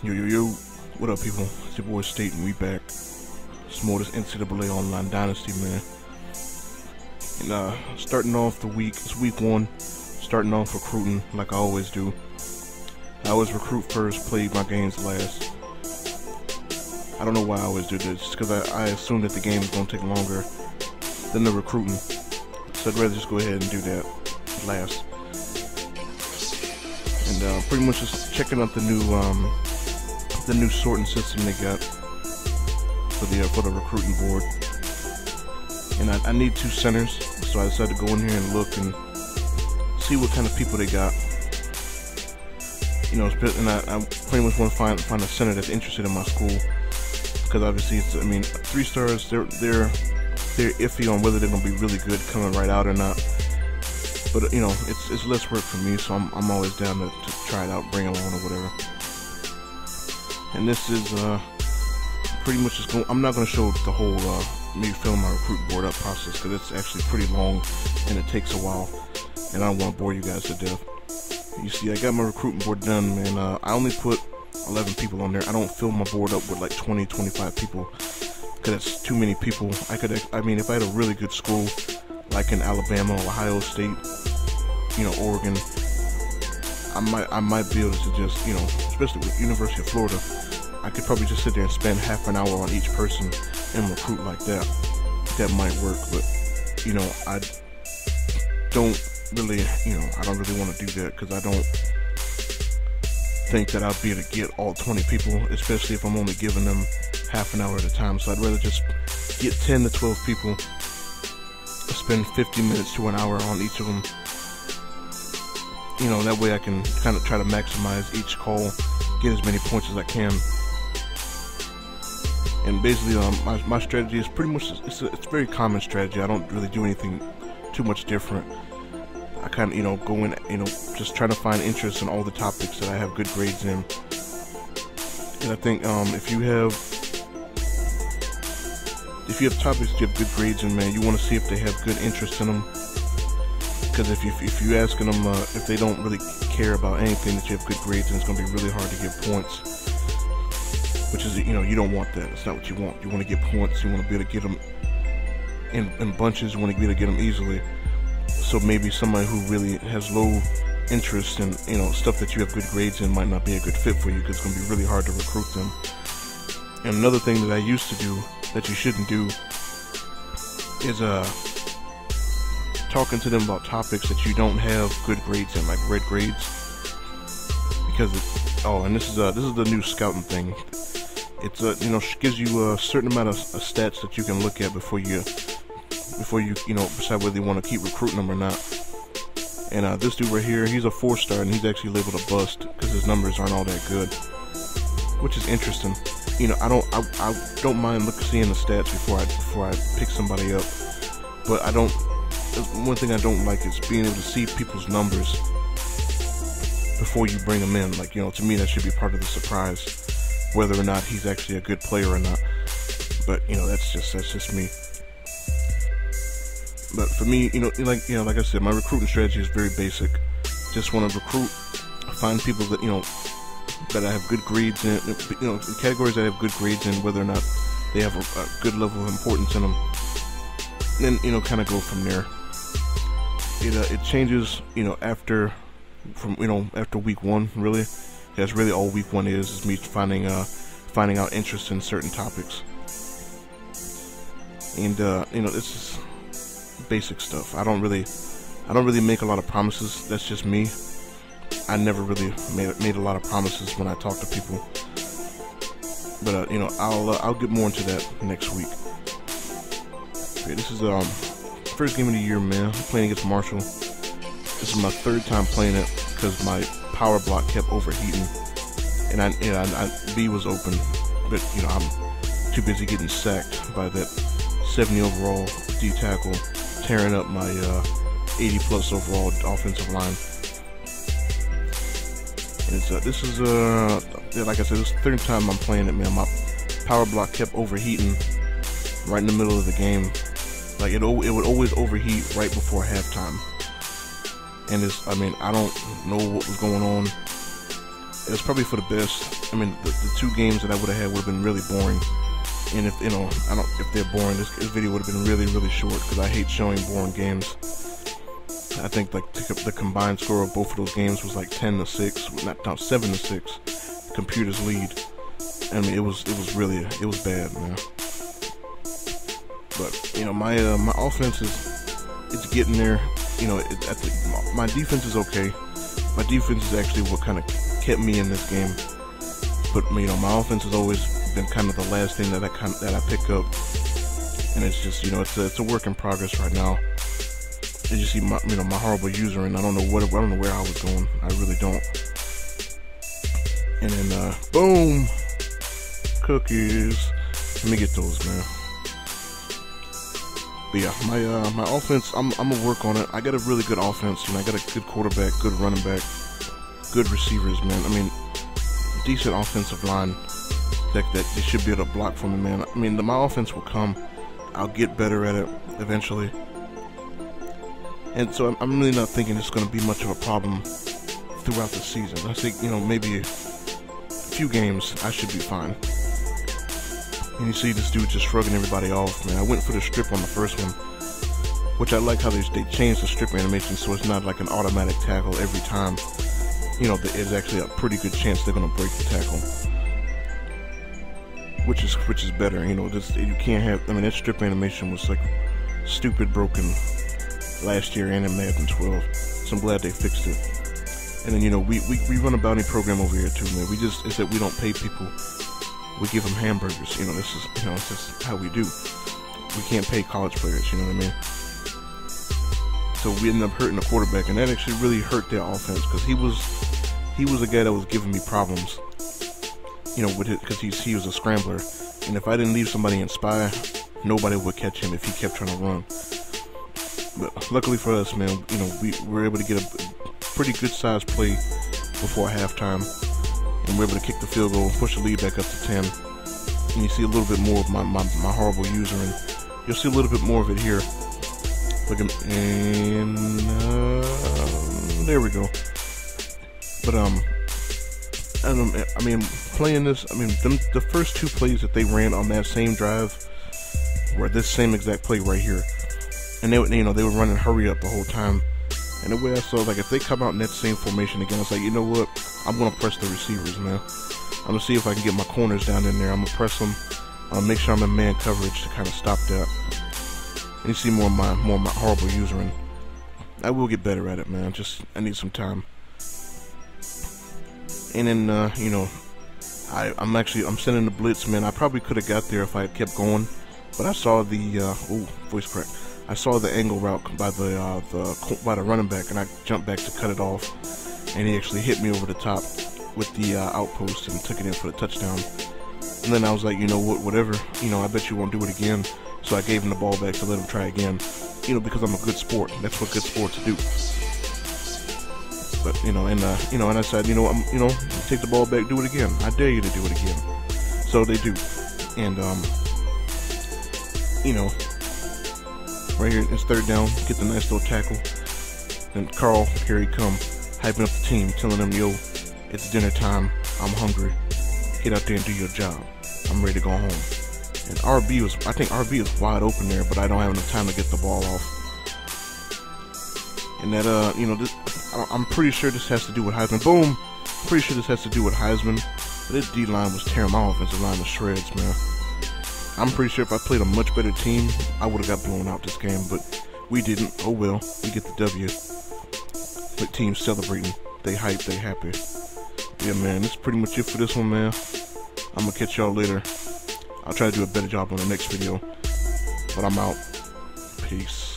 Yo, what up, people? It's your boy State, and we back. It's more this NCAA Online Dynasty, man. And starting off the week, it's week 1. Starting off recruiting like I always do. I always recruit first, play my games last. I don't know why I always do this, just because I assume that the game is going to take longer than the recruiting. So I'd rather just go ahead and do that last. And pretty much just checking out the new sorting system they got for the recruiting board. And I need 2 centers, so I decided to go in here and look and see what kind of people they got. You know, and I pretty much want to find a center that's interested in my school, because obviously it's, 3 stars, they're iffy on whether they're gonna be really good coming right out or not. But you know, it's less work for me, so I'm always down to try it out, bring it along or whatever. And this is pretty much just going. I'm not gonna show the whole me filling my recruit board up process, because it's actually pretty long and it takes a while, and I don't want to bore you guys to death. You see, I got my recruiting board done, man. I only put 11 people on there. I don't fill my board up with like 20, 25 people, because that's too many people. if I had a really good school, like in Alabama, Ohio State, you know, Oregon, I might be able to just, you know, especially with University of Florida, I could probably just sit there and spend half an hour on each person and recruit like that. That might work, but you know, I don't really want to do that, because I don't think that I'll be able to get all 20 people, especially if I'm only giving them half an hour at a time. So I'd rather just get 10 to 12 people, spend 50 minutes to an hour on each of them. You know, that way I can kind of try to maximize each call, get as many points as I can. And basically, my strategy is pretty much, it's a very common strategy. I don't really do anything too much different. I kind of, you know, go in, you know, just trying to find interest in all the topics that I have good grades in. And I think if you have topics that you have good grades in, man, you want to see if they have good interest in them. Because if you asking them if they don't really care about anything that you have good grades in, it's going to be really hard to get points. Which is, you know, you don't want that. It's not what you want. You want to get points. You want to be able to get them in bunches. You want to be able to get them easily. So maybe somebody who really has low interest in, you know, stuff that you have good grades in might not be a good fit for you, because it's going to be really hard to recruit them. And another thing that I used to do that you shouldn't do is talking to them about topics that you don't have good grades in, like red grades. Because and this is the new scouting thing. It's you know, gives you a certain amount of stats that you can look at before you decide whether you want to keep recruiting them or not. And this dude right here, he's a 4-star, and he's actually labeled a bust because his numbers aren't all that good, which is interesting. You know, I don't mind seeing the stats before I pick somebody up, but one thing I don't like is being able to see people's numbers before you bring them in. Like, you know, to me that should be part of the surprise, whether or not he's actually a good player or not. But you know, that's just me. But for me, like I said, my recruiting strategy is very basic. Just want to recruit, find people that, you know, that I have good grades in, you know, categories that I have good grades in, whether or not they have a good level of importance in them. And then, you know, kind of go from there. It changes, you know, after week 1, really. That's really all week 1 is me finding out interest in certain topics. And you know, this is basic stuff. I don't really make a lot of promises. That's just me. I never really made a lot of promises when I talk to people. But you know, I'll get more into that next week. Okay, this is first game of the year, man. I'm playing against Marshall. This is my 3rd time playing it, because my power block kept overheating, and B was open, but you know, I'm too busy getting sacked by that 70 overall D tackle, tearing up my 80 plus overall offensive line. And this is like I said, this is the 3rd time I'm playing it, man. My power block kept overheating right in the middle of the game. Like it would always overheat right before halftime. And I don't know what was going on. It was probably for the best. I mean, the 2 games that I would have had would have been really boring. And if, you know, if they're boring, this video would have been really, really short, because I hate showing boring games. I think like the combined score of both of those games was like 10-6, not 7-6. The computer's lead. I mean, it was bad, man. But you know, my offense is getting there. You know, my defense is okay. My defense is actually what kind of kept me in this game. But you know, my offense has always been kind of the last thing that I pick up, and it's just, you know, it's a work in progress right now. As you see, my horrible user, and I don't know where I was going. I really don't. And then boom, cookies. Let me get those, man. But yeah, my offense, I'm gonna work on it. I got a really good offense, you know. I got a good quarterback, good running back, good receivers, man. I mean, decent offensive line that they should be able to block for me, man. I mean, my offense will come. I'll get better at it eventually. And so I'm really not thinking it's going to be much of a problem throughout the season. I think, you know, maybe a few games I should be fine. And you see this dude just shrugging everybody off, man. I went for the strip on the first one, which I like how they changed the strip animation so it's not like an automatic tackle every time. You know, there's actually a pretty good chance they're going to break the tackle. Which is better, you know. You can't have, I mean, that strip animation was like stupid broken last year and in Madden 12, so I'm glad they fixed it. And then, you know, we run a bounty program over here too, man. It's that we don't pay people, we give them hamburgers. You know, this is, you know, it's just how we do. We can't pay college players, you know what I mean? So we ended up hurting the quarterback, and that actually really hurt their offense, because he was a guy that was giving me problems. You know, with it, because he was a scrambler, and if I didn't leave somebody in spy, nobody would catch him if he kept trying to run. But luckily for us, man, you know, we were able to get a pretty good sized play before halftime, and we're able to kick the field goal, push the lead back up to 10. And you see a little bit more of my horrible user, and you'll see a little bit more of it here. Look at, and there we go. But I mean, playing this, I mean, the first 2 plays that they ran on that same drive were this same exact play right here, and they were running hurry up the whole time. And the way I saw, like, if they come out in that same formation again, I was like, you know what, I'm gonna press the receivers, man. I'm gonna see if I can get my corners down in there. I'm gonna press them. Make sure I'm in man coverage to kind of stop that. And you see more of my horrible usering. I will get better at it, man. I need some time. And then, you know, I'm sending the blitz, man. I probably could have got there if I had kept going, but I saw the voice crack. I saw the angle route by the running back, and I jumped back to cut it off, and he actually hit me over the top with the outpost and took it in for the touchdown. And then I was like, you know what, whatever, you know, I bet you won't do it again. So I gave him the ball back to let him try again, you know, because I'm a good sport. That's what good sports do. But you know, and I said, you know, take the ball back, do it again. I dare you to do it again. So they do, and you know, right here it's 3rd down, get the nice little tackle. And Carl, here he come, hyping up the team, telling them, yo, it's dinner time. I'm hungry. Get out there and do your job. I'm ready to go home. And I think RB is wide open there, but I don't have enough time to get the ball off. And that, you know, I'm pretty sure this has to do with Heisman. Boom! I'm pretty sure this has to do with Heisman. But this D-line was tearing my offensive line to shreds, man. I'm pretty sure if I played a much better team, I would have got blown out this game, but we didn't. Oh well, we get the W. But teams celebrating. They hype, they happy. Yeah, man, that's pretty much it for this one, man. I'm gonna catch y'all later. I'll try to do a better job on the next video. But I'm out. Peace.